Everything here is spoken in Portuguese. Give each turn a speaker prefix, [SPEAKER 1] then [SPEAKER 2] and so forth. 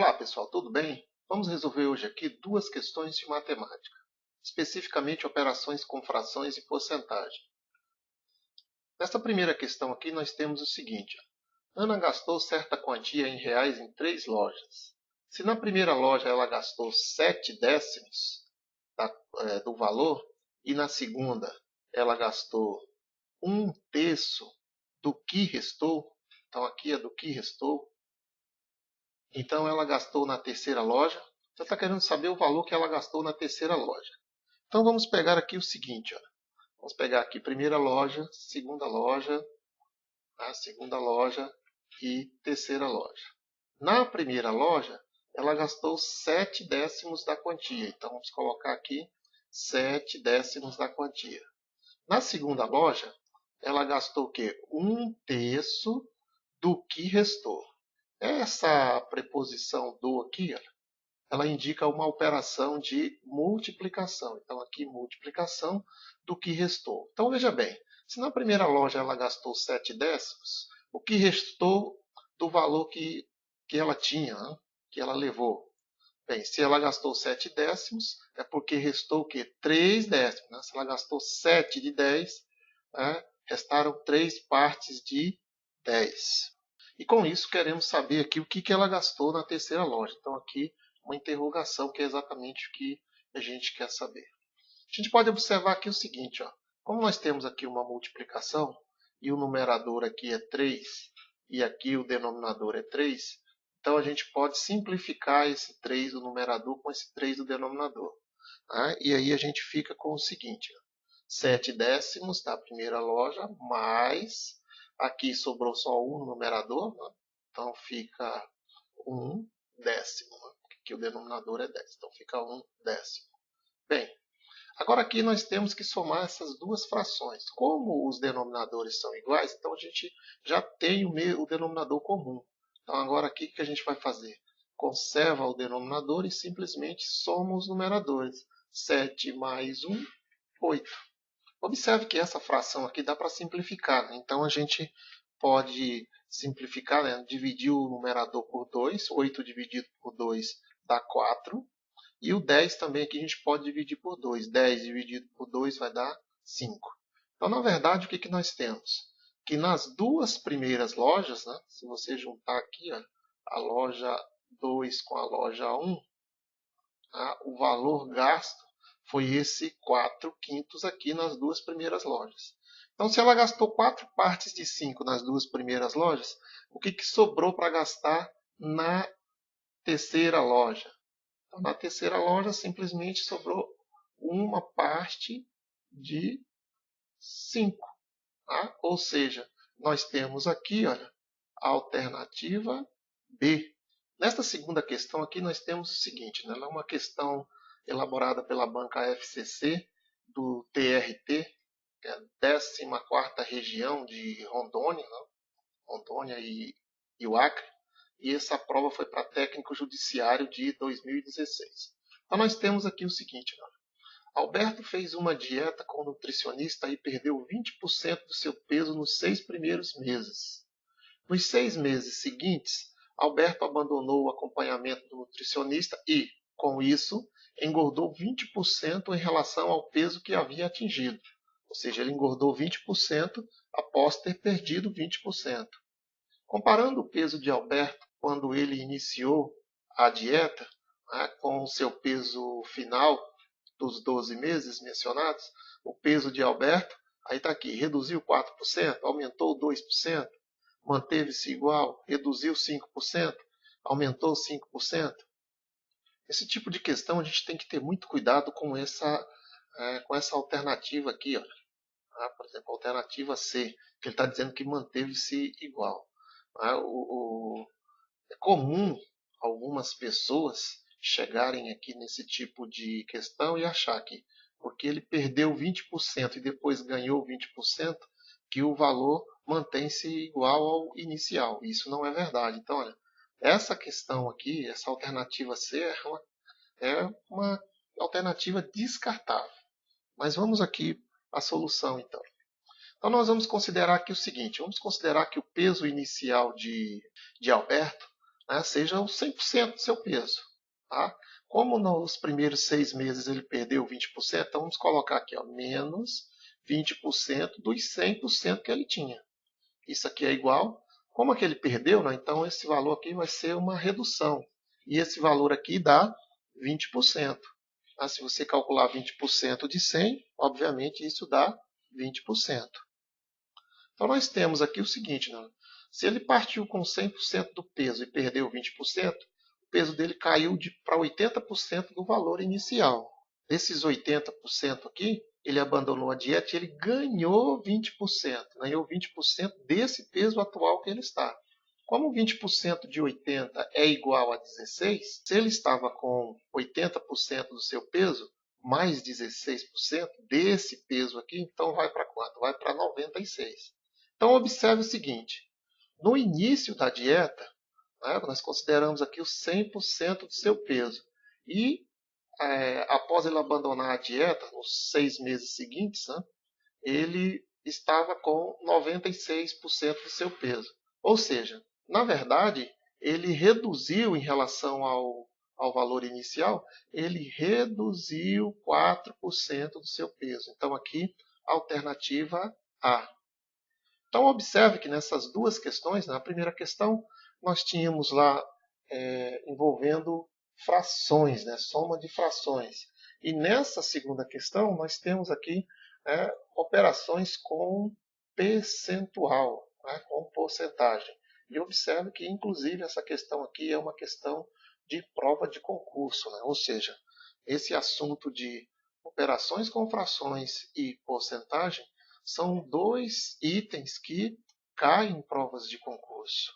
[SPEAKER 1] Olá pessoal, tudo bem? Vamos resolver hoje aqui duas questões de matemática, especificamente operações com frações e porcentagem. Nesta primeira questão aqui nós temos o seguinte: Ana gastou certa quantia em reais em 3 lojas. Se na primeira loja ela gastou 7 décimos do valor e na segunda ela gastou 1/3 do que restou, então aqui é do que restou, então ela gastou na terceira loja. Você está querendo saber o valor que ela gastou na terceira loja. Então vamos pegar aqui o seguinte, olha. Vamos pegar aqui primeira loja, segunda loja, a segunda loja e terceira loja. Na primeira loja, ela gastou 7 décimos da quantia. Então vamos colocar aqui 7 décimos da quantia. Na segunda loja, ela gastou o quê? 1/3 do que restou. Essa preposição do aqui, ela indica uma operação de multiplicação. Então, aqui, multiplicação do que restou. Então, veja bem, se na primeira loja ela gastou 7 décimos, o que restou do valor que ela tinha, né? Que ela levou? Bem, se ela gastou 7 décimos, é porque restou o quê? 3 décimos. Né? Se ela gastou 7 de 10, né? Restaram 3 partes de 10. E com isso queremos saber aqui o que ela gastou na terceira loja. Então aqui uma interrogação que é exatamente o que a gente quer saber. A gente pode observar aqui o seguinte, ó. Como nós temos aqui uma multiplicação e o numerador aqui é 3 e aqui o denominador é 3, então a gente pode simplificar esse 3 do numerador com esse 3 do denominador. Tá? E aí a gente fica com o seguinte, ó. 7 décimos da primeira loja mais... Aqui sobrou só 1 no numerador, né? Então fica 1 décimo, né? Porque o denominador é 10, então fica 1 décimo. Bem, agora aqui nós temos que somar essas duas frações. Como os denominadores são iguais, então a gente já tem o denominador comum. Então agora aqui o que a gente vai fazer? Conserva o denominador e simplesmente soma os numeradores. 7 mais 1, 8. Observe que essa fração aqui dá para simplificar, né? Então a gente pode simplificar, né? Dividir o numerador por 2, 8 dividido por 2 dá 4, e o 10 também aqui a gente pode dividir por 2, 10 dividido por 2 vai dar 5. Então na verdade o que nós temos? Que nas duas primeiras lojas, né? Se você juntar aqui ó, a loja 2 com a loja 1, tá? O valor gasto foi esse 4/5 aqui nas duas primeiras lojas. Então, se ela gastou 4 partes de 5 nas duas primeiras lojas, o que sobrou para gastar na terceira loja? Então, na terceira loja, simplesmente sobrou uma parte de 5. Tá? Ou seja, nós temos aqui olha, a alternativa B. Nesta segunda questão aqui, nós temos o seguinte, né? Ela é uma questão elaborada pela banca FCC do TRT, que é a 14ª região de Rondônia, né? Rondônia e o Acre, e essa prova foi para técnico judiciário de 2016. Então nós temos aqui o seguinte, né? Alberto fez uma dieta com nutricionista e perdeu 20% do seu peso nos 6 primeiros meses. Nos 6 meses seguintes, Alberto abandonou o acompanhamento do nutricionista e, com isso, engordou 20% em relação ao peso que havia atingido. Ou seja, ele engordou 20% após ter perdido 20%. Comparando o peso de Alberto quando ele iniciou a dieta, né, com o seu peso final dos 12 meses mencionados, o peso de Alberto, aí está aqui, reduziu 4%, aumentou 2%, manteve-se igual, reduziu 5%, aumentou 5%. Esse tipo de questão a gente tem que ter muito cuidado com essa alternativa aqui. Ó. Por exemplo, a alternativa C, que ele está dizendo que manteve-se igual. É comum algumas pessoas chegarem aqui nesse tipo de questão e achar que porque ele perdeu 20% e depois ganhou 20%, que o valor mantém-se igual ao inicial. Isso não é verdade. Então, olha, essa questão aqui, essa alternativa C, é uma alternativa descartável. Mas vamos aqui à solução, então. Então, nós vamos considerar aqui o seguinte, vamos considerar que o peso inicial de Alberto, né, seja o 100% do seu peso. Tá? Como nos primeiros 6 meses ele perdeu 20%, então vamos colocar aqui, ó, menos 20% dos 100% que ele tinha. Isso aqui é igual. Como é que ele perdeu, né? Então esse valor aqui vai ser uma redução. E esse valor aqui dá 20%. Ah, se você calcular 20% de 100, obviamente isso dá 20%. Então nós temos aqui o seguinte, né? Se ele partiu com 100% do peso e perdeu 20%, o peso dele caiu para 80% do valor inicial. Desses 80% aqui, ele abandonou a dieta e ele ganhou 20%. Ganhou 20% desse peso atual que ele está. Como 20% de 80 é igual a 16, se ele estava com 80% do seu peso, mais 16% desse peso aqui, então vai para quanto? Vai para 96. Então observe o seguinte, no início da dieta, né, nós consideramos aqui os 100% do seu peso. E após ele abandonar a dieta, nos 6 meses seguintes, né, ele estava com 96% do seu peso. Ou seja, na verdade, ele reduziu em relação ao valor inicial, ele reduziu 4% do seu peso. Então aqui, alternativa A. Então observe que nessas duas questões, na primeira questão, nós tínhamos lá envolvendo frações, né, soma de frações. E nessa segunda questão, nós temos aqui operações com percentual, né, com porcentagem. E observe que, inclusive, essa questão aqui é uma questão de prova de concurso, né? Ou seja, esse assunto de operações com frações e porcentagem são dois itens que caem em provas de concurso.